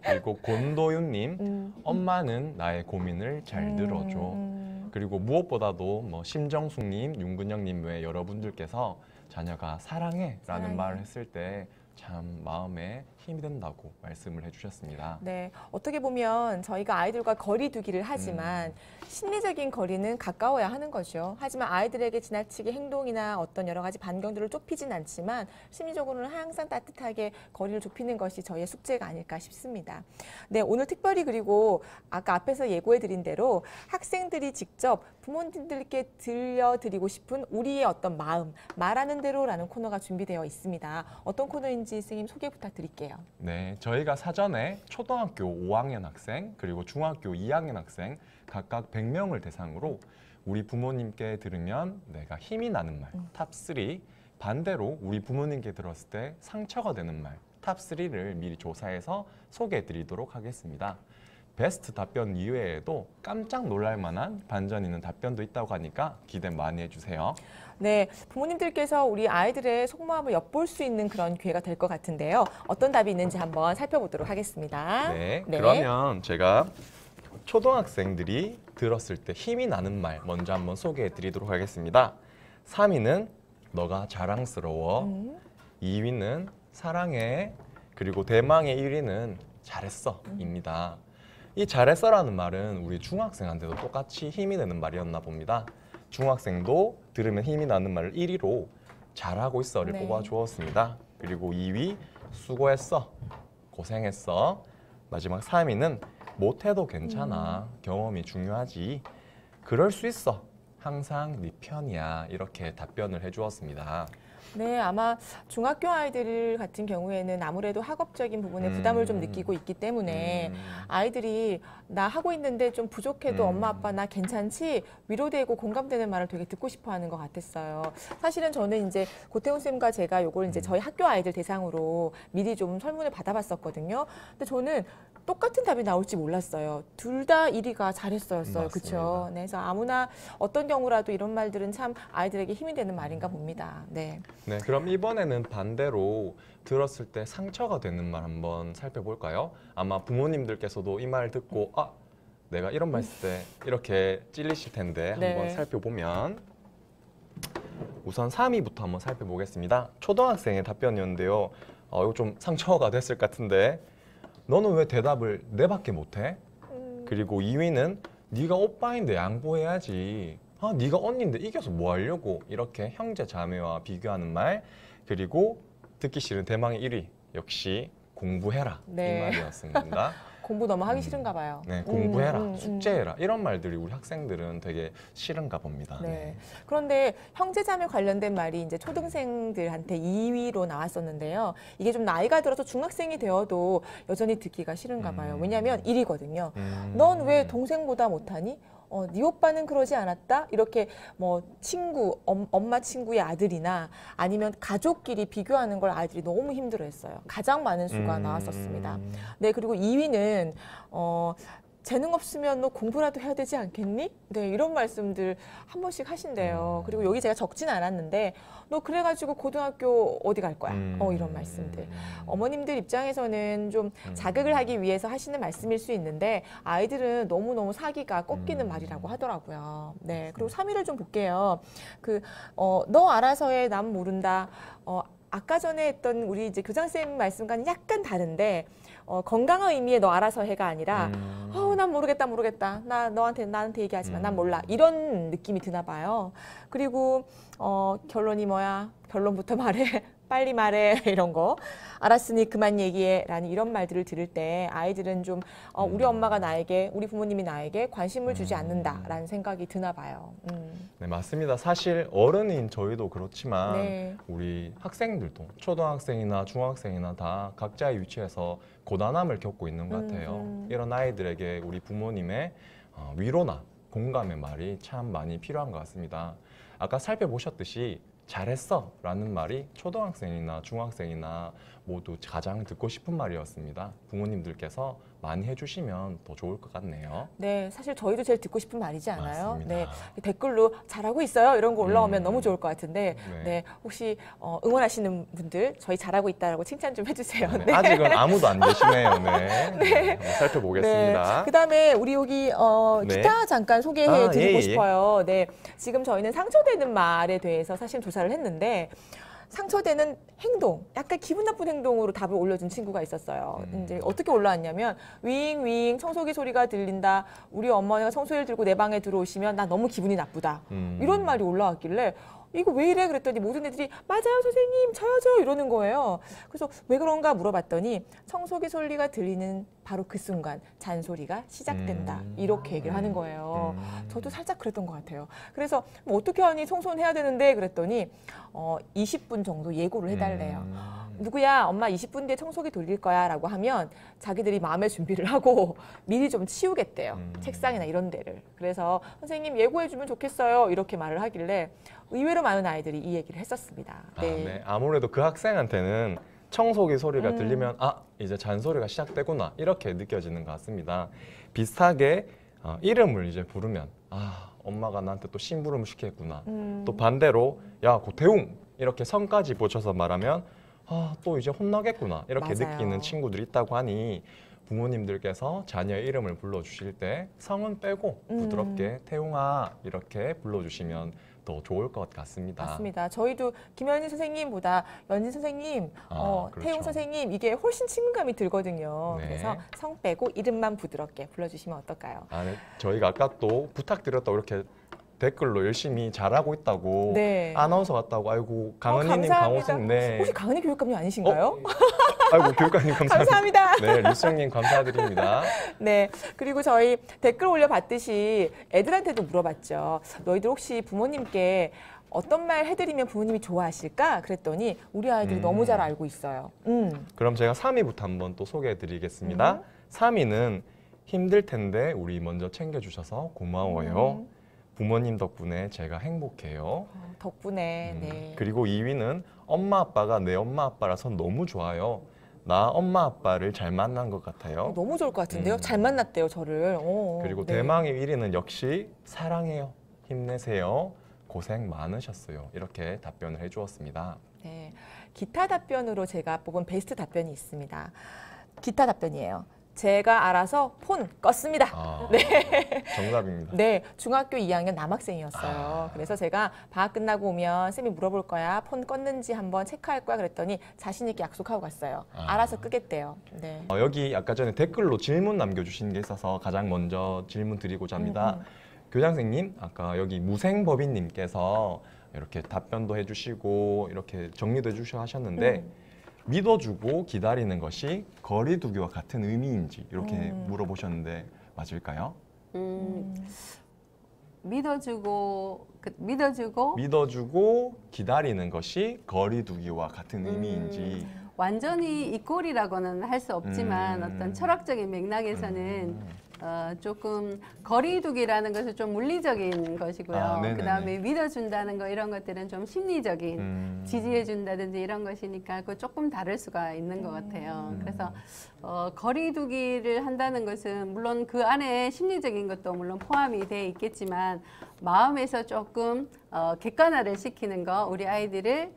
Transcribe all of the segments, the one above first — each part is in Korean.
그리고 권도윤님, 엄마는 나의 고민을 잘 들어줘. 그리고 무엇보다도 뭐 심정숙님, 윤근영님 외 여러분들께서 자녀가 사랑해라는 말을 했을 때 참 마음에 힘이 된다고 말씀을 해주셨습니다. 네, 어떻게 보면 저희가 아이들과 거리 두기를 하지만 심리적인 거리는 가까워야 하는 거죠. 하지만 아이들에게 지나치게 행동이나 어떤 여러 가지 반경들을 좁히진 않지만 심리적으로는 항상 따뜻하게 거리를 좁히는 것이 저희의 숙제가 아닐까 싶습니다. 네, 오늘 특별히 그리고 아까 앞에서 예고해드린 대로 학생들이 직접 부모님들께 들려드리고 싶은 우리의 어떤 마음, 말하는 대로라는 코너가 준비되어 있습니다. 어떤 코너인지 선생님 소개 부탁드릴게요. 네, 저희가 사전에 초등학교 5학년 학생 그리고 중학교 2학년 학생 각각 100명을 대상으로 우리 부모님께 들으면 내가 힘이 나는 말 탑3, 반대로 우리 부모님께 들었을 때 상처가 되는 말 탑3를 미리 조사해서 소개해 드리도록 하겠습니다. 베스트 답변 이외에도 깜짝 놀랄 만한 반전 있는 답변도 있다고 하니까 기대 많이 해주세요. 네, 부모님들께서 우리 아이들의 속마음을 엿볼 수 있는 그런 기회가 될 것 같은데요. 어떤 답이 있는지 한번 살펴보도록 하겠습니다. 네, 그러면 제가 초등학생들이 들었을 때 힘이 나는 말 먼저 한번 소개해 드리도록 하겠습니다. 3위는 너가 자랑스러워, 2위는 사랑해, 그리고 대망의 1위는 잘했어 입니다. 이 잘했어라는 말은 우리 중학생한테도 똑같이 힘이 되는 말이었나 봅니다. 중학생도 들으면 힘이 나는 말을 1위로 잘하고 있어를 뽑아주었습니다. 그리고 2위 수고했어, 고생했어. 마지막 3위는 못해도 괜찮아, 경험이 중요하지, 그럴 수 있어, 항상 네 편이야, 이렇게 답변을 해주었습니다. 네, 아마 중학교 아이들 같은 경우에는 아무래도 학업적인 부분에 부담을 좀 느끼고 있기 때문에 아이들이 나 하고 있는데 좀 부족해도 엄마 아빠 나 괜찮지? 위로되고 공감되는 말을 되게 듣고 싶어 하는 것 같았어요. 사실은 저는 이제 고태훈 쌤과 제가 요걸 이제 저희 학교 아이들 대상으로 미리 좀 설문을 받아봤었거든요. 근데 저는 똑같은 답이 나올지 몰랐어요. 둘 다 1위가 잘했어였어요. 그렇죠? 네, 그래서 아무나 어떤 경우라도 이런 말들은 참 아이들에게 힘이 되는 말인가 봅니다. 네. 네, 그럼 이번에는 반대로 들었을 때 상처가 되는 말 한번 살펴볼까요? 아마 부모님들께서도 이 말 듣고 아, 내가 이런 말 했을 때 이렇게 찔리실 텐데 한번 살펴보면 우선 3위부터 한번 살펴보겠습니다. 초등학생의 답변이었는데요. 이거 좀 상처가 됐을 것 같은데 너는 왜 대답을 내밖에 못해? 그리고 2위는 네가 오빠인데 양보해야지. 아, 네가 언니인데 이겨서 뭐 하려고? 이렇게 형제 자매와 비교하는 말. 그리고 듣기 싫은 대망의 1위 역시 공부해라 이 말이었습니다. 공부 너무 하기 싫은가 봐요. 네, 공부해라, 숙제해라 이런 말들이 우리 학생들은 되게 싫은가 봅니다. 네. 그런데 형제자매 관련된 말이 이제 초등생들한테 2위로 나왔었는데요. 이게 좀 나이가 들어서 중학생이 되어도 여전히 듣기가 싫은가 봐요. 왜냐하면 1위거든요. 넌 왜 동생보다 못하니? 네 오빠는 그러지 않았다? 이렇게 뭐 친구, 엄마 친구의 아들이나 아니면 가족끼리 비교하는 걸 아이들이 너무 힘들어했어요. 가장 많은 수가 나왔었습니다. 네, 그리고 2위는 재능 없으면 너 공부라도 해야 되지 않겠니? 네, 이런 말씀들 한 번씩 하신대요. 그리고 여기 제가 적진 않았는데 너 그래가지고 고등학교 어디 갈 거야? 이런 말씀들. 어머님들 입장에서는 좀 자극을 하기 위해서 하시는 말씀일 수 있는데 아이들은 너무너무 사기가 꺾이는 말이라고 하더라고요. 네, 그리고 3위를 좀 볼게요. 너 알아서 해, 난 모른다. 아까 전에 했던 우리 이제 교장쌤 말씀과는 약간 다른데 건강한 의미의 너 알아서 해가 아니라 난 모르겠다. 나한테 얘기하지 마. 난 몰라. 이런 느낌이 드나 봐요. 그리고 결론이 뭐야? 결론부터 말해. 빨리 말해. 이런 거. 알았으니 그만 얘기해. 라는 이런 말들을 들을 때 아이들은 좀 우리 엄마가 나에게, 우리 부모님이 나에게 관심을 주지 않는다라는 생각이 드나 봐요. 네, 맞습니다. 사실 어른인 저희도 그렇지만 우리 학생들도 초등학생이나 중학생이나 다 각자의 위치에서 고단함을 겪고 있는 것 같아요. 이런 아이들에게 우리 부모님의 위로나 공감의 말이 참 많이 필요한 것 같습니다. 아까 살펴보셨듯이 잘했어 라는 말이 초등학생이나 중학생이나 모두 가장 듣고 싶은 말이었습니다. 부모님들께서 많이 해주시면 더 좋을 것 같네요. 네, 사실 저희도 제일 듣고 싶은 말이지 않아요? 맞습니다. 네, 댓글로 잘하고 있어요 이런 거 올라오면 음. 너무 좋을 것 같은데, 네. 네, 혹시 응원하시는 분들 저희 잘하고 있다라고 칭찬 좀 해주세요. 네, 아직은 아무도 안 계시네요. 네. 한번 살펴보겠습니다. 네. 그다음에 우리 여기 네. 기타 잠깐 소개해 드리고 예. 싶어요. 네, 지금 저희는 상처되는 말에 대해서 사실 조사를 했는데. 상처되는 행동, 약간 기분 나쁜 행동으로 답을 올려준 친구가 있었어요. 이제 어떻게 올라왔냐면 윙윙 청소기 소리가 들린다. 우리 어머니가 청소기를 들고 내 방에 들어오시면 나 너무 기분이 나쁘다. 이런 말이 올라왔길래 이거 왜 이래? 그랬더니 모든 애들이 맞아요 선생님 저요 이러는 거예요. 그래서 왜 그런가 물어봤더니 청소기 소리가 들리는 바로 그 순간 잔소리가 시작된다. 이렇게 얘기를 하는 거예요. 저도 살짝 그랬던 것 같아요. 그래서 뭐 어떻게 하니 청소는 해야 되는데 그랬더니 20분 정도 예고를 해달래요. 누구야 엄마 20분 뒤에 청소기 돌릴 거야 라고 하면 자기들이 마음의 준비를 하고 미리 좀 치우겠대요. 책상이나 이런 데를. 그래서 선생님 예고해주면 좋겠어요 이렇게 말을 하길래 의외로 많은 아이들이 이 얘기를 했었습니다. 네. 네. 아무래도 그 학생한테는 청소기 소리가 들리면 이제 잔소리가 시작되구나 이렇게 느껴지는 것 같습니다. 비슷하게 이름을 이제 부르면 엄마가 나한테 또 심부름을 시켰구나. 또 반대로 야 고태웅 이렇게 성까지 붙여서 말하면 또 이제 혼나겠구나 이렇게 맞아요. 느끼는 친구들이 있다고 하니 부모님들께서 자녀의 이름을 불러주실 때 성은 빼고 부드럽게 태웅아 이렇게 불러주시면 더 좋을 것 같습니다. 맞습니다. 저희도 김현진 선생님보다 연진 선생님, 그렇죠. 태용 선생님 이게 훨씬 친근감이 들거든요. 네. 그래서 성 빼고 이름만 부드럽게 불러주시면 어떨까요? 네. 저희가 아까 또 부탁드렸다고 이렇게 댓글로 열심히 잘하고 있다고 네. 아나운서 같다고 아이고 강은희님 감사합니다. 강호승 네. 혹시 강은희 교육감님 아니신가요? 아이고 교육관님 감사합니다. 감사합니다. 네 리수영님 감사드립니다. 네. 그리고 저희 댓글 올려봤듯이 애들한테도 물어봤죠. 너희들 혹시 부모님께 어떤 말 해드리면 부모님이 좋아하실까? 그랬더니 우리 아이들이 너무 잘 알고 있어요. 그럼 제가 3위부터 한번 또 소개해드리겠습니다. 3위는 힘들 텐데 우리 먼저 챙겨주셔서 고마워요. 부모님 덕분에 제가 행복해요. 덕분에. 네. 그리고 2위는 엄마 아빠가 내 엄마 아빠라서 너무 좋아요. 나 엄마 아빠를 잘 만난 것 같아요. 너무 좋을 것 같은데요. 잘 만났대요, 저를. 그리고 네. 대망의 1위는 역시 사랑해요. 힘내세요. 고생 많으셨어요. 이렇게 답변을 해주었습니다. 네. 기타 답변으로 제가 뽑은 베스트 답변이 있습니다. 기타 답변이에요. 제가 알아서 폰 껐습니다. 네. 정답입니다. 네, 중학교 2학년 남학생이었어요. 그래서 제가 방학 끝나고 오면 쌤이 물어볼 거야. 폰 껐는지 한번 체크할 거야. 그랬더니 자신 있게 약속하고 갔어요. 알아서 끄겠대요. 네. 여기 아까 전에 댓글로 질문 남겨주신 게 있어서 가장 먼저 질문 드리고자 합니다. 교장선생님, 아까 여기 무생법인님께서 이렇게 답변도 해주시고 이렇게 정리도 해주셔 하셨는데 믿어주고 기다리는 것이 거리두기와 같은 의미인지 이렇게 물어보셨는데 맞을까요? 믿어주고 기다리는 것이 거리두기와 같은 의미인지 완전히 이 꼴이라고는 할 수 없지만 어떤 철학적인 맥락에서는 조금 거리두기라는 것은 좀 물리적인 것이고요. 그다음에 믿어준다는 거 이런 것들은 좀 심리적인 지지해준다든지 이런 것이니까 그 조금 다를 수가 있는 것 같아요. 그래서 거리두기를 한다는 것은 물론 그 안에 심리적인 것도 물론 포함이 돼 있겠지만 마음에서 조금 객관화를 시키는 거 우리 아이들을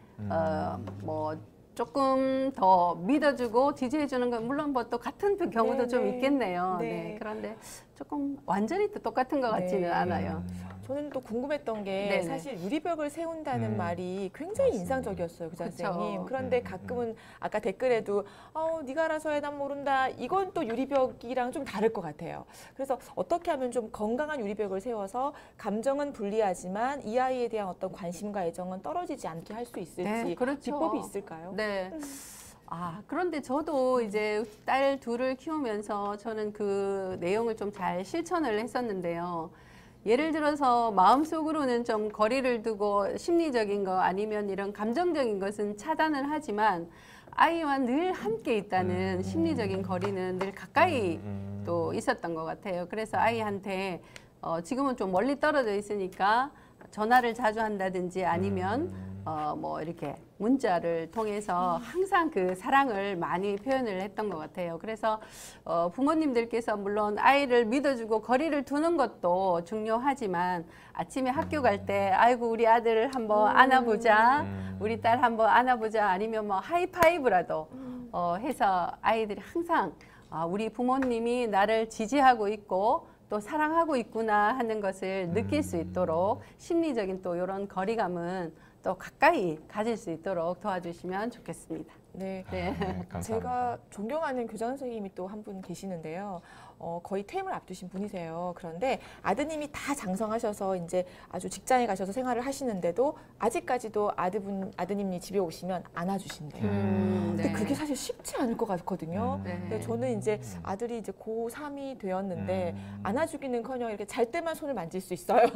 뭐 조금 더 믿어주고 지지해주는 건 물론 뭐 또 같은 경우도 좀 있겠네요. 네. 그런데 조금 완전히 또 똑같은 것 같지는 않아요. 저는 또 궁금했던 게 네네. 사실 유리벽을 세운다는 말이 굉장히 인상적이었어요, 그 선생님. 그런데 가끔은 아까 댓글에도 네가 알아서 해, 난 모른다. 이건 또 유리벽이랑 좀 다를 것 같아요. 그래서 어떻게 하면 좀 건강한 유리벽을 세워서 감정은 불리하지만 이 아이에 대한 어떤 관심과 애정은 떨어지지 않게 할 수 있을지 네, 그렇죠. 비법이 있을까요? 네. 그런데 저도 이제 딸 둘을 키우면서 저는 그 내용을 좀 잘 실천을 했었는데요. 예를 들어서 마음속으로는 좀 거리를 두고 심리적인 거 아니면 이런 감정적인 것은 차단을 하지만 아이와 늘 함께 있다는 심리적인 거리는 늘 가까이 또 있었던 것 같아요. 그래서 아이한테 지금은 좀 멀리 떨어져 있으니까 전화를 자주 한다든지 아니면 뭐 이렇게 문자를 통해서 항상 그 사랑을 많이 표현을 했던 것 같아요. 그래서 부모님들께서 물론 아이를 믿어주고 거리를 두는 것도 중요하지만 아침에 학교 갈 때 아이고 우리 아들을 한번 안아보자, 우리 딸 한번 안아보자, 아니면 뭐 하이파이브라도 해서 아이들이 항상 우리 부모님이 나를 지지하고 있고 또 사랑하고 있구나 하는 것을 느낄 수 있도록 심리적인 또 이런 거리감은 또 가까이 가질 수 있도록 도와주시면 좋겠습니다. 네. 네. 감사합니다. 제가 존경하는 교장 선생님이 또 한 분 계시는데요. 거의 퇴임을 앞두신 분이세요. 그런데 아드님이 다 장성하셔서 이제 아주 직장에 가셔서 생활을 하시는데도 아직까지도 아드님이 집에 오시면 안아주신대요. 근데 네. 그게 사실 쉽지 않을 것 같거든요. 네. 근데 저는 이제 아들이 이제 고3이 되었는데 안아주기는커녕 이렇게 잘 때만 손을 만질 수 있어요.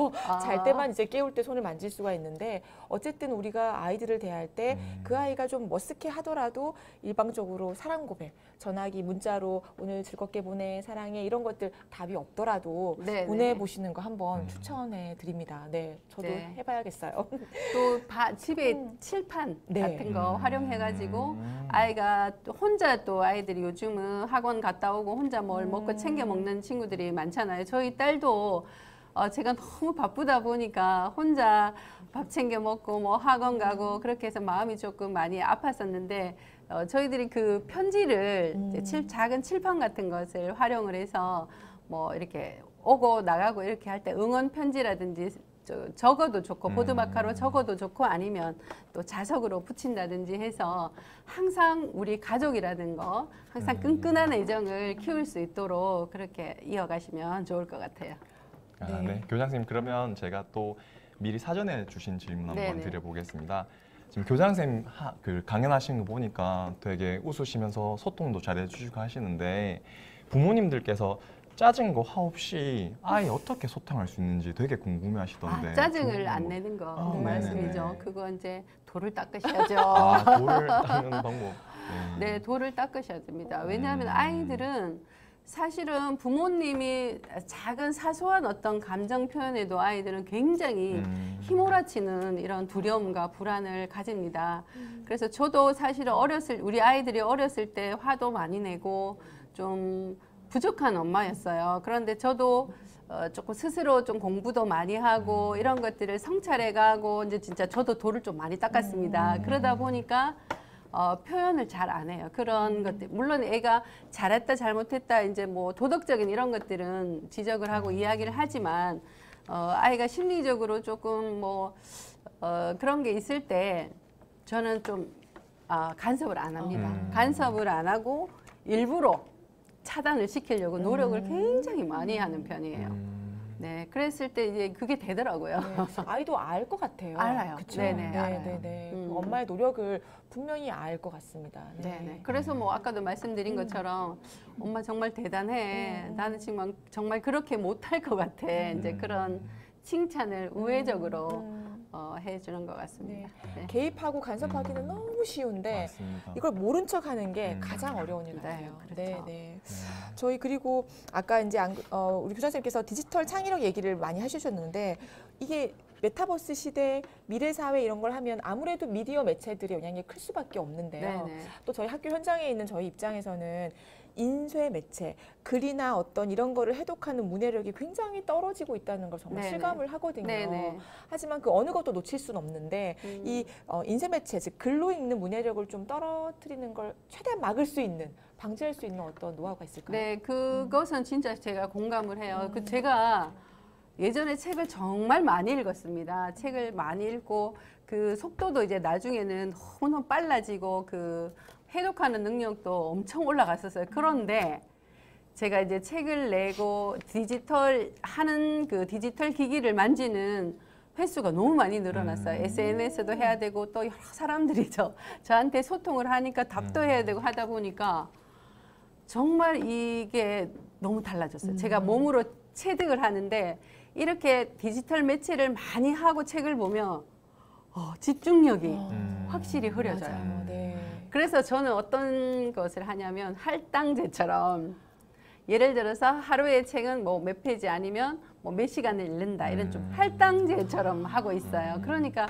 잘 때만 이제 깨울 때 손을 만질 수가 있는데 어쨌든 우리가 아이들을 대할 때 그 아이가 좀 머쓱해 하더라도 일방적으로 사랑 고백, 전화기, 문자로 오늘 즐겁게 보내, 사랑해 이런 것들 답이 없더라도 네, 보내보시는 거 한번 추천해 드립니다. 네, 저도 네. 해봐야겠어요. 또 집에 칠판 네. 같은 거 활용해가지고 아이가 또 혼자 또 아이들이 요즘은 학원 갔다 오고 혼자 뭘 먹고 챙겨 먹는 친구들이 많잖아요. 저희 딸도 제가 너무 바쁘다 보니까 혼자 밥 챙겨 먹고 뭐 학원 가고 그렇게 해서 마음이 조금 많이 아팠었는데 저희들이 그 편지를 이제 작은 칠판 같은 것을 활용을 해서 뭐 이렇게 오고 나가고 이렇게 할 때 응원 편지라든지 적어도 좋고 보드마카로 적어도 좋고 아니면 또 자석으로 붙인다든지 해서 항상 우리 가족이라는 거 항상 끈끈한 애정을 키울 수 있도록 그렇게 이어가시면 좋을 것 같아요. 네. 교장 선생님 그러면 제가 또 미리 사전에 주신 질문 한번 네네. 드려보겠습니다. 지금 교장 선생님 그 강연하시는 거 보니까 되게 웃으시면서 소통도 잘 해주시고 하시는데 부모님들께서 짜증 거 화 없이 아이 어떻게 소통할 수 있는지 되게 궁금해하시던데. 짜증을 안 내는 거 네. 말씀이죠. 네네네. 그거 이제 돌을 닦으셔야죠. 돌을 닦는 방법. 네, 돌을 닦으셔야 됩니다. 왜냐하면 아이들은 사실은 부모님이 작은 사소한 어떤 감정 표현에도 아이들은 굉장히 휘몰아치는 이런 두려움과 불안을 가집니다. 그래서 저도 사실은 우리 아이들이 어렸을 때 화도 많이 내고 좀 부족한 엄마였어요. 그런데 저도 조금 스스로 좀 공부도 많이 하고 이런 것들을 성찰해가고 이제 진짜 저도 돌을 좀 많이 닦았습니다. 그러다 보니까 표현을 잘 안 해요. 그런 것들. 물론 애가 잘했다 잘못했다 이제 뭐 도덕적인 이런 것들은 지적을 하고 이야기를 하지만 아이가 심리적으로 조금 뭐 그런 게 있을 때 저는 좀 간섭을 안 합니다. 간섭을 안 하고 일부러 차단을 시키려고 노력을 굉장히 많이 하는 편이에요. 네, 그랬을 때 이제 그게 되더라고요. 네, 아이도 알 것 같아요. 알아요. 그쵸? 네네, 알아요. 네네. 그 엄마의 노력을 분명히 알 것 같습니다. 네. 그래서 뭐 아까도 말씀드린 것처럼 엄마 정말 대단해. 나는 지금 정말 그렇게 못할 것 같아. 이제 그런 칭찬을 우회적으로 해주는 것 같습니다. 네. 네. 개입하고 간섭하기는 너무 쉬운데 맞습니다. 이걸 모른 척하는 게 가장 어려운 일 네, 같아요. 그렇죠. 네. 저희 그리고 아까 이제 우리 교장 선생님께서 디지털 창의력 얘기를 많이 하셨는데 이게 메타버스 시대, 미래 사회 이런 걸 하면 아무래도 미디어 매체들의 영향이 클 수밖에 없는데요. 네네. 또 저희 학교 현장에 있는 저희 입장에서는 인쇄 매체, 글이나 어떤 이런 거를 해독하는 문해력이 굉장히 떨어지고 있다는 걸 정말 네네. 실감을 하거든요. 네네. 하지만 그 어느 것도 놓칠 수는 없는데 이 인쇄 매체, 즉 글로 읽는 문해력을 좀 떨어뜨리는 걸 최대한 막을 수 있는, 방지할 수 있는 어떤 노하우가 있을까요? 네, 그것은 진짜 제가 공감을 해요. 그 제가 예전에 책을 정말 많이 읽었습니다. 책을 많이 읽고 그 속도도 이제 나중에는 너무 빨라지고 그 해독하는 능력도 엄청 올라갔었어요. 그런데 제가 이제 책을 내고 디지털 하는 그 디지털 기기를 만지는 횟수가 너무 많이 늘어났어요. SNS도 해야 되고 또 여러 사람들이 저한테 소통을 하니까 답도 해야 되고 하다 보니까 정말 이게 너무 달라졌어요. 제가 몸으로 체득을 하는데 이렇게 디지털 매체를 많이 하고 책을 보면 집중력이 확실히 흐려져요. 맞아요. 네. 그래서 저는 어떤 것을 하냐면 할당제처럼 예를 들어서 하루에 책은 뭐 몇 페이지 아니면 뭐 몇 시간을 읽는다 이런 좀 할당제처럼 하고 있어요. 그러니까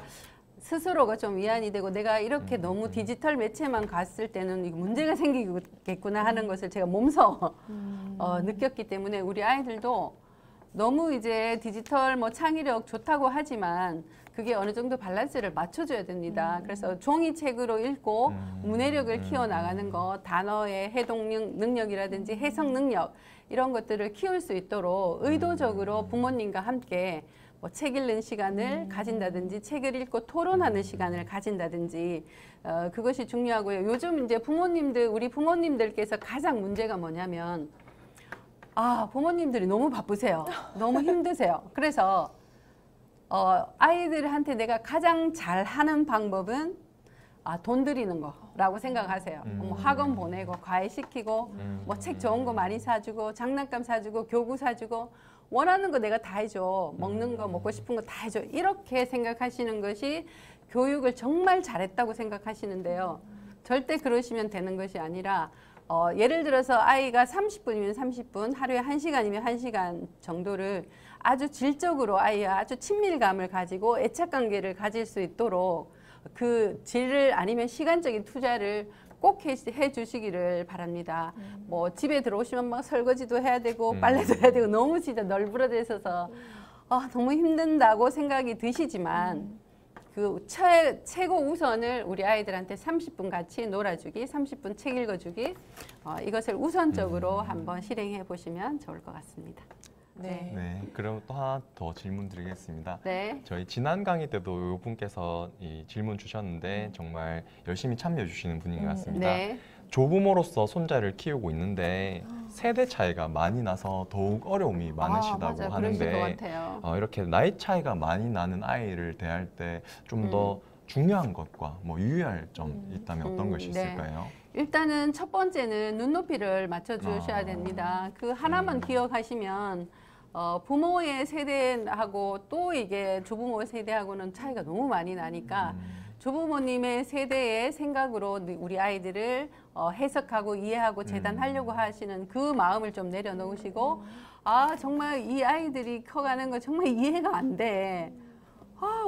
스스로가 좀 위안이 되고 내가 이렇게 너무 디지털 매체만 갔을 때는 이거 문제가 생기겠구나 하는 것을 제가 몸소 느꼈기 때문에 우리 아이들도 너무 이제 디지털 뭐 창의력 좋다고 하지만 그게 어느 정도 밸런스를 맞춰줘야 됩니다. 그래서 종이책으로 읽고 문해력을 키워나가는 거, 단어의 해동 능력이라든지 해석 능력 이런 것들을 키울 수 있도록 의도적으로 부모님과 함께 뭐 책 읽는 시간을 가진다든지 책을 읽고 토론하는 시간을 가진다든지 그것이 중요하고요. 요즘 이제 우리 부모님들께서 가장 문제가 뭐냐면 부모님들이 너무 바쁘세요. 너무 힘드세요. 그래서 아이들한테 내가 가장 잘하는 방법은 돈 들이는 거라고 생각하세요. 뭐 학원 보내고 과외 시키고 뭐 책 좋은 거 많이 사주고 장난감 사주고 교구 사주고 원하는 거 내가 다 해줘. 먹는 거 먹고 싶은 거 다 해줘. 이렇게 생각하시는 것이 교육을 정말 잘했다고 생각하시는데요. 절대 그러시면 되는 것이 아니라 예를 들어서 아이가 30분이면 30분, 하루에 1시간이면 1시간 정도를 아주 질적으로 아이와 아주 친밀감을 가지고 애착관계를 가질 수 있도록 그 질을 아니면 시간적인 투자를 꼭 해주시기를 바랍니다. 뭐 집에 들어오시면 막 설거지도 해야 되고 빨래도 해야 되고 너무 진짜 널브러져 있어서 너무 힘든다고 생각이 드시지만 그 최고 우선을 우리 아이들한테 30분 같이 놀아주기, 30분 책 읽어주기 이것을 우선적으로 한번 실행해 보시면 좋을 것 같습니다. 네. 네, 그럼 또 하나 더 질문 드리겠습니다. 네. 저희 지난 강의 때도 이 분께서 이 질문 주셨는데 정말 열심히 참여해 주시는 분인 것 같습니다. 네. 조부모로서 손자를 키우고 있는데 세대 차이가 많이 나서 더욱 어려움이 많으시다고 맞아, 하는데 그러실 것 같아요. 이렇게 나이 차이가 많이 나는 아이를 대할 때 좀 더 중요한 것과 뭐 유의할 점 있다면 어떤 것이 네. 있을까요? 일단은 첫 번째는 눈높이를 맞춰주셔야 됩니다. 그 하나만 기억하시면 부모의 세대하고 또 이게 조부모의 세대하고는 차이가 너무 많이 나니까 조부모님의 세대의 생각으로 우리 아이들을 해석하고 이해하고 재단하려고 하시는 그 마음을 좀 내려놓으시고 정말 이 아이들이 커가는 거 정말 이해가 안 돼.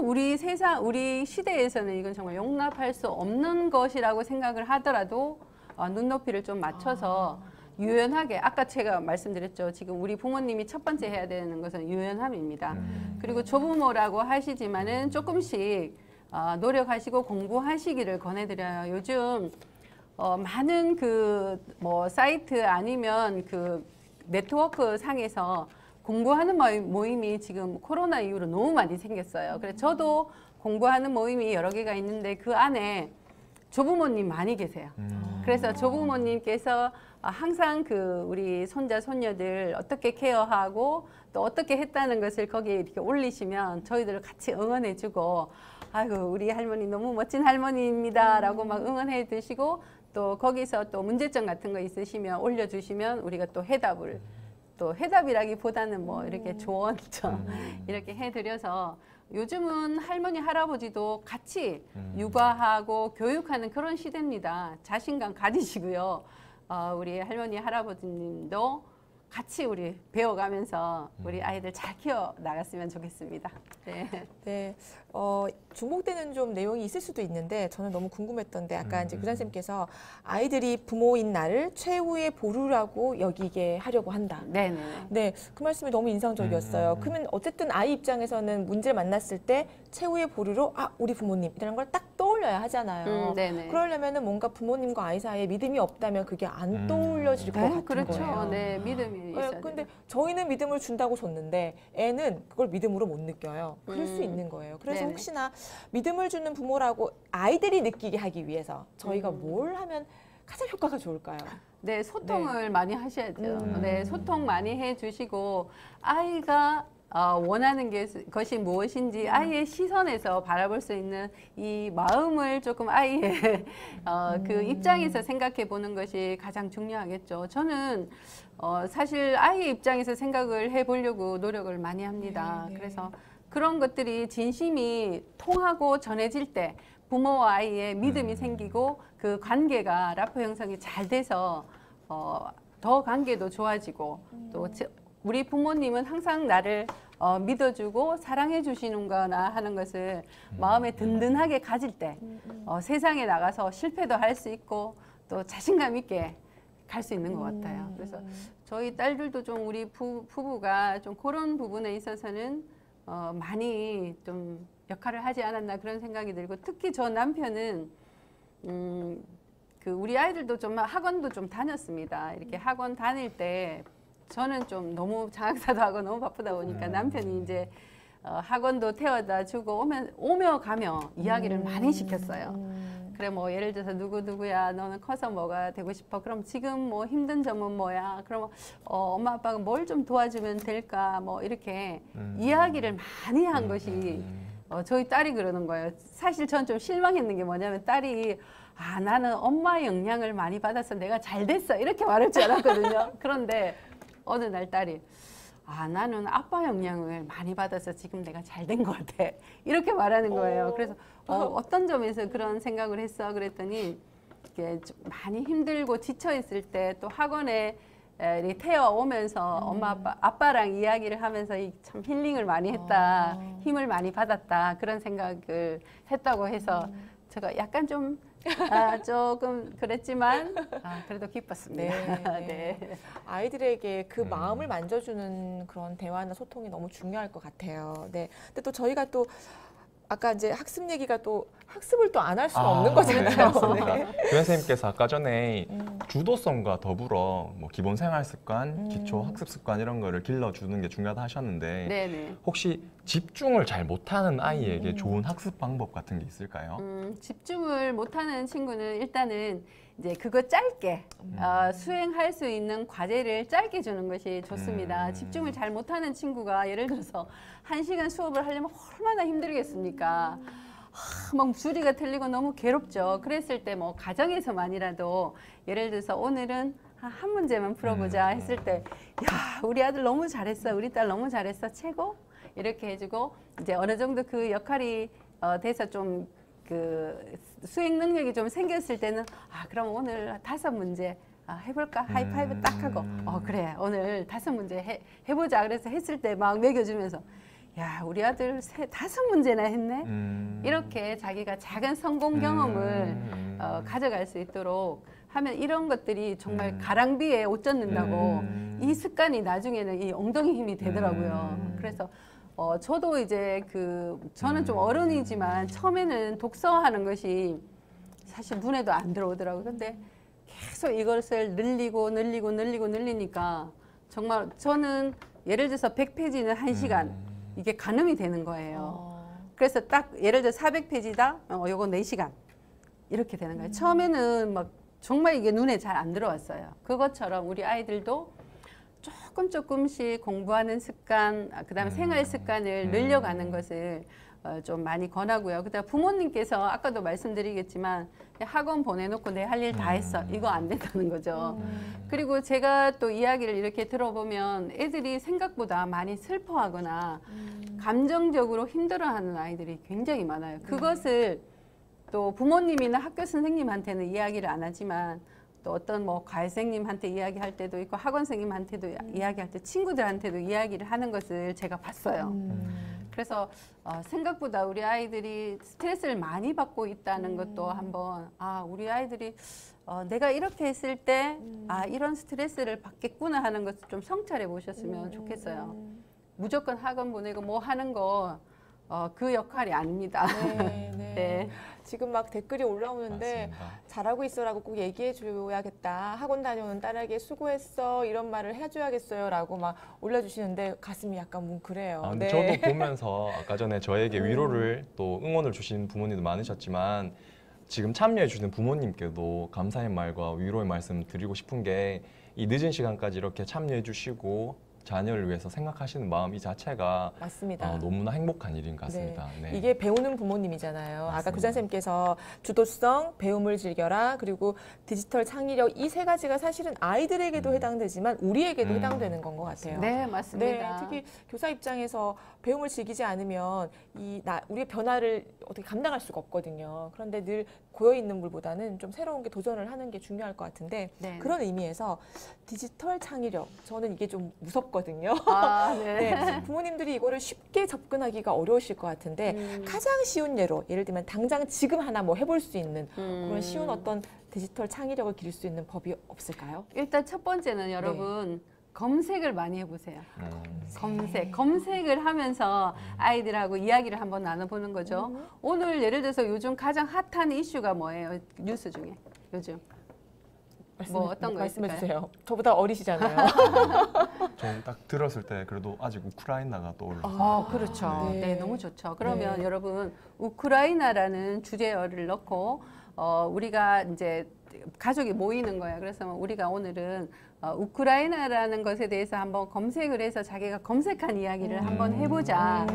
우리 시대에서는 이건 정말 용납할 수 없는 것이라고 생각을 하더라도 눈높이를 좀 맞춰서 유연하게 아까 제가 말씀드렸죠. 지금 우리 부모님이 첫 번째 해야 되는 것은 유연함입니다. 그리고 조부모라고 하시지만은 조금씩 노력하시고 공부하시기를 권해드려요. 요즘 많은 그 뭐 사이트 아니면 그 네트워크 상에서 공부하는 모임이 지금 코로나 이후로 너무 많이 생겼어요. 그래서 저도 공부하는 모임이 여러 개가 있는데 그 안에 조부모님 많이 계세요. 그래서 조부모님께서 항상 그 우리 손자 손녀들 어떻게 케어하고 또 어떻게 했다는 것을 거기에 이렇게 올리시면 저희들을 같이 응원해주고 아이고 우리 할머니 너무 멋진 할머니입니다라고 막 응원해 주시고 또 거기서 또 문제점 같은 거 있으시면 올려주시면 우리가 또 해답이라기보다는 뭐 이렇게 조언점 이렇게 해드려서 요즘은 할머니 할아버지도 같이 육아하고 교육하는 그런 시대입니다. 자신감 가지시고요. 우리 할머니 할아버지님도 같이 우리 배워가면서 우리 아이들 잘 키워 나갔으면 좋겠습니다. 네. 네. 중복되는 좀 내용이 있을 수도 있는데 저는 너무 궁금했던데 아까 이제 교장 선생님께서 아이들이 부모인 나를 최후의 보루라고 여기게 하려고 한다. 네네. 네, 그 말씀이 너무 인상적이었어요. 그러면 어쨌든 아이 입장에서는 문제를 만났을 때 최후의 보루로 우리 부모님이라는 걸 딱 떠올려야 하잖아요. 네네. 그러려면은 뭔가 부모님과 아이 사이에 믿음이 없다면 그게 안 떠올려질 것 같은 그렇죠. 거예요. 네, 믿음이 있어야 근데 돼요. 저희는 믿음을 준다고 줬는데 애는 그걸 믿음으로 못 느껴요. 그럴 수 있는 거예요. 그래서 네네. 혹시나 믿음을 주는 부모라고 아이들이 느끼게 하기 위해서 저희가 뭘 하면 가장 효과가 좋을까요? 네, 소통을 많이 하셔야죠. 네, 소통 많이 해주시고 아이가 원하는 것이 무엇인지 아이의 시선에서 바라볼 수 있는 이 마음을 조금 아이의 그 입장에서 생각해 보는 것이 가장 중요하겠죠. 저는 사실 아이의 입장에서 생각을 해보려고 노력을 많이 합니다. 네. 그래서 그런 것들이 진심이 통하고 전해질 때 부모와 아이의 믿음이 생기고 그 관계가 라포 형성이 잘 돼서 더 관계도 좋아지고 또 우리 부모님은 항상 나를 믿어주고 사랑해 주시는 거나 하는 것을 마음에 든든하게 가질 때 세상에 나가서 실패도 할 수 있고 또 자신감 있게 갈 수 있는 것 같아요. 그래서 저희 딸들도 좀 우리 부부가 좀 그런 부분에 있어서는 많이 좀 역할을 하지 않았나 그런 생각이 들고, 특히 저 남편은 그 우리 아이들도 좀 학원도 좀 다녔습니다. 이렇게 학원 다닐 때 저는 좀 너무 장학사도 하고 너무 바쁘다 보니까 남편이 이제 학원도 태워다 주고 오며 가며 이야기를 많이 시켰어요. 그래 뭐 예를 들어서 누구야 너는 커서 뭐가 되고 싶어? 그럼 지금 뭐 힘든 점은 뭐야? 그럼 엄마 아빠가 뭘 좀 도와주면 될까? 뭐 이렇게 이야기를 많이 한 것이 저희 딸이 그러는 거예요. 사실 전 좀 실망했는 게 뭐냐면 딸이 나는 엄마의 영향을 많이 받아서 내가 잘 됐어 이렇게 말할 줄 알았거든요. 그런데 어느 날 딸이 나는 아빠 영향을 많이 받아서 지금 내가 잘 된 것 같아 이렇게 말하는 거예요. 그래서 어떤 점에서 그런 생각을 했어? 그랬더니 이게 좀 많이 힘들고 지쳐 있을 때 또 학원에 이렇게 태워오면서 엄마 아빠랑 이야기를 하면서 참 힐링을 많이 했다, 힘을 많이 받았다 그런 생각을 했다고 해서 제가 약간 좀 조금 그랬지만 그래도 기뻤습니다. 네. 아이들에게 그 마음을 만져주는 그런 대화나 소통이 너무 중요할 것 같아요. 네. 근데 또 저희가 또 아까 이제 학습 얘기가 또 학습을 또 안 할 수는 없는 거잖아요. 네. 교장 선생님께서 아까 전에 주도성과 더불어 뭐 기본 생활 습관, 기초 학습 습관 이런 거를 길러주는 게 중요하다 하셨는데 네네. 혹시 집중을 잘 못하는 아이에게 좋은 학습 방법 같은 게 있을까요? 집중을 못하는 친구는 일단은 이제 그거 짧게 수행할 수 있는 과제를 짧게 주는 것이 좋습니다. 집중을 잘 못하는 친구가 예를 들어서 1시간 수업을 하려면 얼마나 힘들겠습니까? 막 줄이가 틀리고 너무 괴롭죠. 그랬을 때 뭐 가정에서만이라도 예를 들어서 오늘은 한 문제만 풀어보자 했을 때, 야, 우리 아들 너무 잘했어, 우리 딸 너무 잘했어, 최고 이렇게 해주고 이제 어느 정도 그 역할이 돼서 좀 그 수행 능력이 좀 생겼을 때는 그럼 오늘 5문제 해볼까? 하이파이브 딱 하고 그래 오늘 5문제 해보자. 그래서 했을 때 막 매겨주면서 야, 우리 아들 5문제나 했네. 이렇게 자기가 작은 성공 경험을 가져갈 수 있도록 하면 이런 것들이 정말 가랑비에 옷 젖는다고 이 습관이 나중에는 이 엉덩이 힘이 되더라고요. 그래서 저도 이제 저는 좀 어른이지만 처음에는 독서하는 것이 사실 눈에도 안 들어오더라고요. 근데 계속 이것을 늘리니까 정말 저는 예를 들어서 100페이지는 1시간 이게 가늠이 되는 거예요. 그래서 딱 예를 들어 400페이지다. 요거 4시간 이렇게 되는 거예요. 처음에는 막 정말 이게 눈에 잘 안 들어왔어요. 그것처럼 우리 아이들도 조금씩 공부하는 습관, 그다음에 생활 습관을 늘려가는 것을 좀 많이 권하고요. 그다음 부모님께서 아까도 말씀드리겠지만 학원 보내놓고 내 할 일 다 했어. 이거 안 된다는 거죠. 그리고 제가 또 이야기를 이렇게 들어보면 애들이 생각보다 많이 슬퍼하거나 감정적으로 힘들어하는 아이들이 굉장히 많아요. 그것을 또 부모님이나 학교 선생님한테는 이야기를 안 하지만 또 어떤 뭐 과외선생님한테 이야기할 때도 있고 학원 선생님한테도 이야기할 때 친구들한테도 이야기를 하는 것을 제가 봤어요. 그래서 생각보다 우리 아이들이 스트레스를 많이 받고 있다는 것도 한번 우리 아이들이 내가 이렇게 했을 때 이런 스트레스를 받겠구나 하는 것을 좀 성찰해 보셨으면 좋겠어요. 무조건 학원 보내고 뭐 하는 거 그 역할이 아닙니다. 네. 네. 지금 막 댓글이 올라오는데 맞습니다. 잘하고 있어라고 꼭 얘기해 줘야겠다. 학원 다녀오는 딸에게 수고했어 이런 말을 해줘야겠어요 라고 막 올려주시는데 가슴이 약간 뭉클해요. 근데 네. 저도 보면서 아까 전에 저에게 위로를 또 응원을 주신 부모님도 많으셨지만 지금 참여해 주시는 부모님께도 감사의 말과 위로의 말씀 드리고 싶은 게 이 늦은 시간까지 이렇게 참여해 주시고 자녀를 위해서 생각하시는 마음 이 자체가 맞습니다. 너무나 행복한 일인 것 같습니다. 네. 네. 이게 배우는 부모님이잖아요. 아까 맞습니다. 교장 선생님께서 주도성, 배움을 즐겨라, 그리고 디지털 창의력 이 세 가지가 사실은 아이들에게도 해당되지만 우리에게도 해당되는 건 것 같아요. 네, 네, 맞습니다. 특히 교사 입장에서 배움을 즐기지 않으면 우리의 변화를 어떻게 감당할 수가 없거든요. 그런데 늘 고여 있는 물보다는 좀 새로운 게 도전을 하는 게 중요할 것 같은데 네. 그런 의미에서 디지털 창의력 저는 이게 좀 무섭. 어렵거든요. 아, 네. 네, 부모님들이 이거를 쉽게 접근하기가 어려우실 것 같은데 가장 쉬운 예로 예를 들면 당장 지금 하나 뭐 해볼 수 있는 그런 쉬운 어떤 디지털 창의력을 기를 수 있는 법이 없을까요? 일단 첫 번째는 여러분 검색을 많이 해보세요. 네. 검색을 하면서 아이들하고 이야기를 한번 나눠보는 거죠. 오늘 예를 들어서 요즘 가장 핫한 이슈가 뭐예요? 뉴스 중에 요즘. 뭐 어떤 거 말씀해 있을까요? 주세요. 저보다 어리시잖아요. 전 딱 들었을 때 그래도 아직 우크라이나가 떠올랐어요. 그렇죠. 네. 네, 너무 좋죠. 그러면 네. 여러분 우크라이나라는 주제어를 넣고 우리가 이제 가족이 모이는 거예요. 그래서 우리가 오늘은 우크라이나라는 것에 대해서 한번 검색을 해서 자기가 검색한 이야기를 한번 해보자.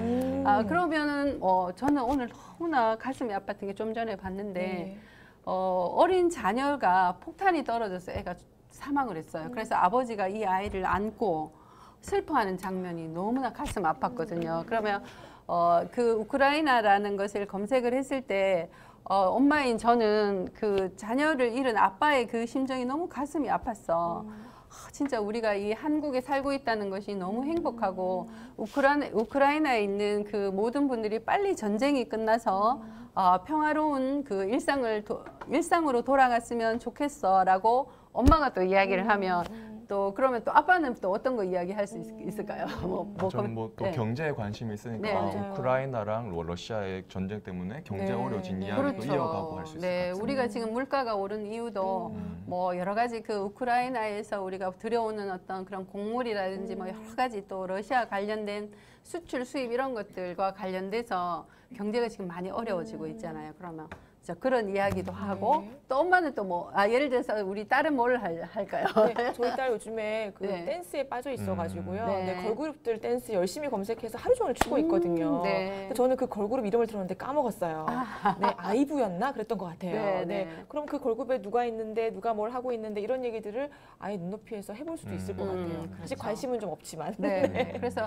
그러면은 저는 오늘 너무나 가슴이 아팠던 게 좀 전에 봤는데 네. 어린 자녀가 폭탄이 떨어져서 애가 사망을 했어요. 그래서 아버지가 이 아이를 안고 슬퍼하는 장면이 너무나 가슴 아팠거든요. 그러면 그 우크라이나라는 것을 검색을 했을 때 엄마인 저는 그 자녀를 잃은 아빠의 그 심정이 너무 가슴이 아팠어. 진짜 우리가 이 한국에 살고 있다는 것이 너무 행복하고 우크라이나에 있는 그 모든 분들이 빨리 전쟁이 끝나서 평화로운 그 일상으로 돌아갔으면 좋겠어라고 엄마가 또 이야기를 하면 또 그러면 또 아빠는 또 어떤 거 이야기할 수 있을까요? 저는 또 네. 경제에 관심이 있으니까 네, 맞아요. 우크라이나랑 러시아의 전쟁 때문에 경제 네. 어려워진 네. 이야기도 그렇죠. 이어가고 할 수 있을 것 네, 같아요. 우리가 지금 물가가 오른 이유도 뭐 여러 가지 그 우크라이나에서 우리가 들여오는 어떤 그런 곡물이라든지 뭐 여러 가지 또 러시아 관련된 수출 수입 이런 것들과 관련돼서 경제가 지금 많이 어려워지고 있잖아요. 그러면 그런 이야기도 하고 또 엄마는 또 뭐 예를 들어서 우리 딸은 뭘 할까요? 네, 저희 딸 요즘에 그 네. 댄스에 빠져 있어가지고요. 네. 네, 걸그룹들 댄스 열심히 검색해서 하루 종일 추고 있거든요. 네. 근데 저는 그 걸그룹 이름을 들었는데 까먹었어요. 네, 아이브였나 그랬던 것 같아요. 네, 네, 네. 그럼 그 걸그룹에 누가 있는데 누가 뭘 하고 있는데 이런 얘기들을 아예 눈높이에서 해볼 수도 있을 것 같아요. 그렇죠. 아직 관심은 좀 없지만. 네. 그래서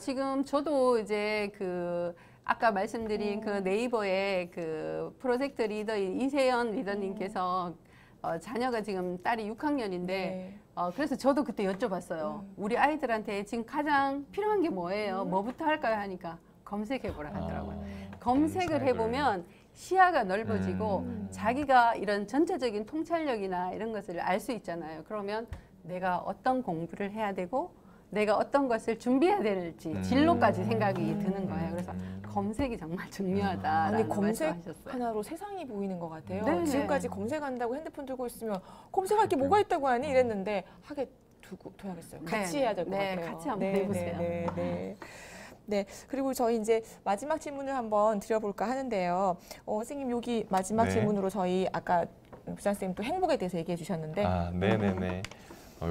지금 저도 이제 그 아까 말씀드린 그 네이버의 그 프로젝트 리더인 이세연 리더님께서 자녀가 지금 딸이 6학년인데 네. 그래서 저도 그때 여쭤봤어요. 우리 아이들한테 지금 가장 필요한 게 뭐예요? 뭐부터 할까요? 하니까 검색해보라 하더라고요. 검색을 해보면 시야가 넓어지고 자기가 이런 전체적인 통찰력이나 이런 것을 알 수 있잖아요. 그러면 내가 어떤 공부를 해야 되고 내가 어떤 것을 준비해야 될지 진로까지 생각이 드는 거예요. 그래서 검색이 정말 중요하다라는 아니 검색 말씀하셨어요. 하나로 세상이 보이는 것 같아요. 네네. 지금까지 검색한다고 핸드폰 들고 있으면 검색할 게 뭐가 있다고 하니 이랬는데 하게 둬야겠어요. 같이 네. 해야 될 것 네, 같아요. 같이 한번 해보세요. 네. 네, 그리고 저희 이제 마지막 질문을 한번 드려볼까 하는데요. 선생님 여기 마지막 네. 질문으로 저희 아까 부장 선생님 또 행복에 대해서 얘기해 주셨는데 네네네.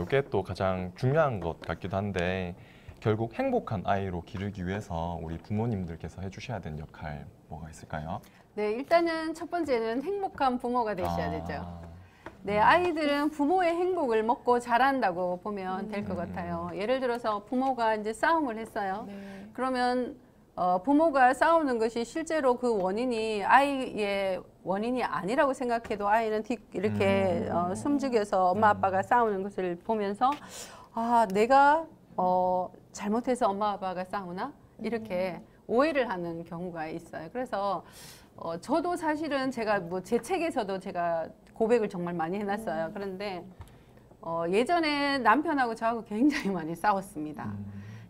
이게 또 가장 중요한 것 같기도 한데 결국 행복한 아이로 기르기 위해서 우리 부모님들께서 해주셔야 되는 역할 뭐가 있을까요? 네, 일단은 첫 번째는 행복한 부모가 되셔야 되죠. 네, 아이들은 부모의 행복을 먹고 자란다고 보면 될 것 같아요. 예를 들어서 부모가 이제 싸움을 했어요. 네. 그러면 부모가 싸우는 것이 실제로 그 원인이 아이의 원인이 아니라고 생각해도 아이는 이렇게 숨죽여서 엄마 아빠가 싸우는 것을 보면서 내가 잘못해서 엄마 아빠가 싸우나 이렇게 오해를 하는 경우가 있어요. 그래서 저도 사실은 제가 뭐 제 책에서도 제가 고백을 정말 많이 해놨어요. 그런데 예전에 남편하고 저하고 굉장히 많이 싸웠습니다.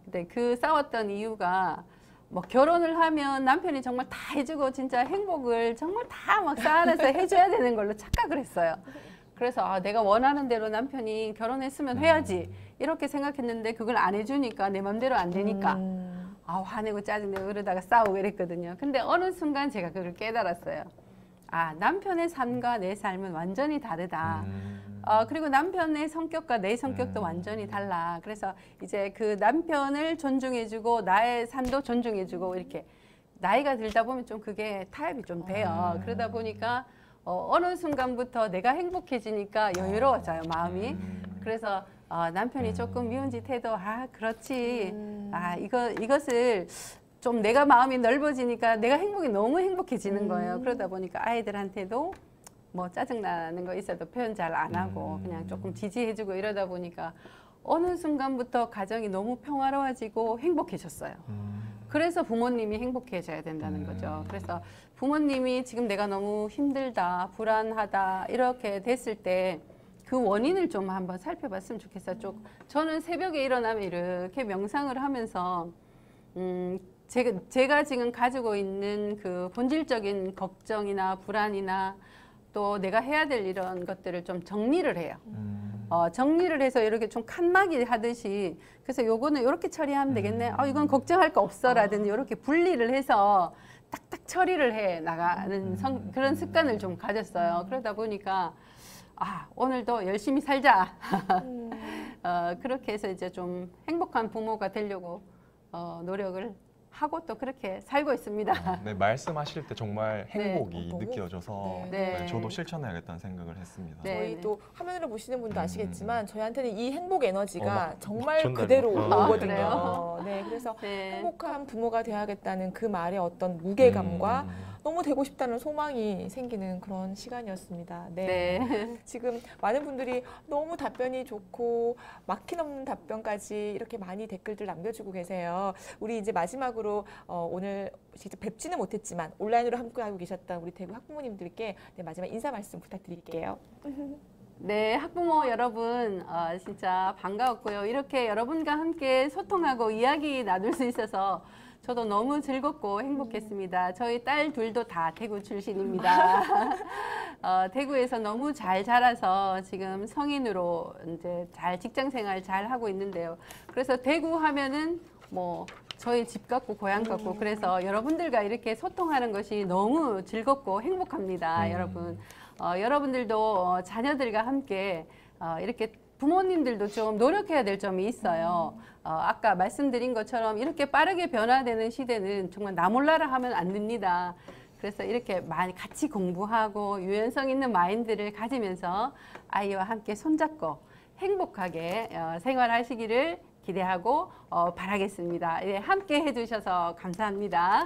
근데 그 싸웠던 이유가 뭐 결혼을 하면 남편이 정말 다 해주고 진짜 행복을 정말 다 막 쌓아내서 해줘야 되는 걸로 착각을 했어요. 그래서 내가 원하는 대로 남편이 결혼했으면 해야지 이렇게 생각했는데 그걸 안 해주니까 내 맘대로 안 되니까 화내고 짜증내고 그러다가 싸우고 이랬거든요. 근데 어느 순간 제가 그걸 깨달았어요. 남편의 삶과 내 삶은 완전히 다르다. 그리고 남편의 성격과 내 성격도 완전히 달라. 그래서 이제 그 남편을 존중해주고 나의 삶도 존중해주고 이렇게 나이가 들다 보면 좀 그게 타협이 좀 돼요. 그러다 보니까 어느 순간부터 내가 행복해지니까 여유로워져요, 마음이. 그래서 남편이 조금 미운 짓 해도 그렇지. 이것을 좀 내가 마음이 넓어지니까 내가 너무 행복해지는 거예요. 그러다 보니까 아이들한테도 뭐 짜증나는 거 있어도 표현 잘 안 하고 그냥 조금 지지해주고 이러다 보니까 어느 순간부터 가정이 너무 평화로워지고 행복해졌어요. 그래서 부모님이 행복해져야 된다는 거죠. 그래서 부모님이 지금 내가 너무 힘들다, 불안하다 이렇게 됐을 때 그 원인을 좀 한번 살펴봤으면 좋겠어요. 저는 새벽에 일어나면 이렇게 명상을 하면서 제가 지금 가지고 있는 그 본질적인 걱정이나 불안이나 또 내가 해야 될 이런 것들을 좀 정리를 해요. 정리를 해서 이렇게 좀 칸막이 하듯이 그래서 요거는 이렇게 처리하면 되겠네. 이건 걱정할 거 없어 라든지 이렇게 분리를 해서 딱딱 처리를 해 나가는 그런 습관을 좀 가졌어요. 그러다 보니까 오늘도 열심히 살자. 그렇게 해서 이제 좀 행복한 부모가 되려고 노력을 하고 또 그렇게 살고 있습니다. 네, 말씀하실 때 정말 행복이 너무- 느껴져서 네. 네, 저도 실천해야겠다는 생각을 했습니다. 네. 저희 또 화면으로 보시는 분도 아시겠지만 저희한테는 이 행복 에너지가 정말 전달이- 그대로 오거든요. 그래요? 네, 그래서 네. 행복한 부모가 되어야겠다는 그 말의 어떤 무게감과 너무 되고 싶다는 소망이 생기는 그런 시간이었습니다. 네. 지금 많은 분들이 너무 답변이 좋고 막힘없는 답변까지 이렇게 많이 댓글들 남겨주고 계세요. 우리 이제 마지막으로 오늘 직접 뵙지는 못했지만 온라인으로 함께하고 계셨던 우리 대구 학부모님들께 마지막 인사 말씀 부탁드릴게요. 네, 학부모 여러분 진짜 반가웠고요. 이렇게 여러분과 함께 소통하고 이야기 나눌 수 있어서 저도 너무 즐겁고 행복했습니다. 저희 딸 둘도 다 대구 출신입니다. 대구에서 너무 잘 자라서 지금 성인으로 이제 잘 직장 생활 잘 하고 있는데요. 그래서 대구 하면은 뭐 저희 집 같고 고향 같고 그래서 여러분들과 이렇게 소통하는 것이 너무 즐겁고 행복합니다. 여러분. 여러분들도 자녀들과 함께 이렇게 부모님들도 좀 노력해야 될 점이 있어요. 아까 말씀드린 것처럼 이렇게 빠르게 변화되는 시대는 정말 나 몰라라 하면 안 됩니다. 그래서 이렇게 많이 같이 공부하고 유연성 있는 마인드를 가지면서 아이와 함께 손잡고 행복하게 생활하시기를 기대하고 바라겠습니다. 예, 함께 해주셔서 감사합니다.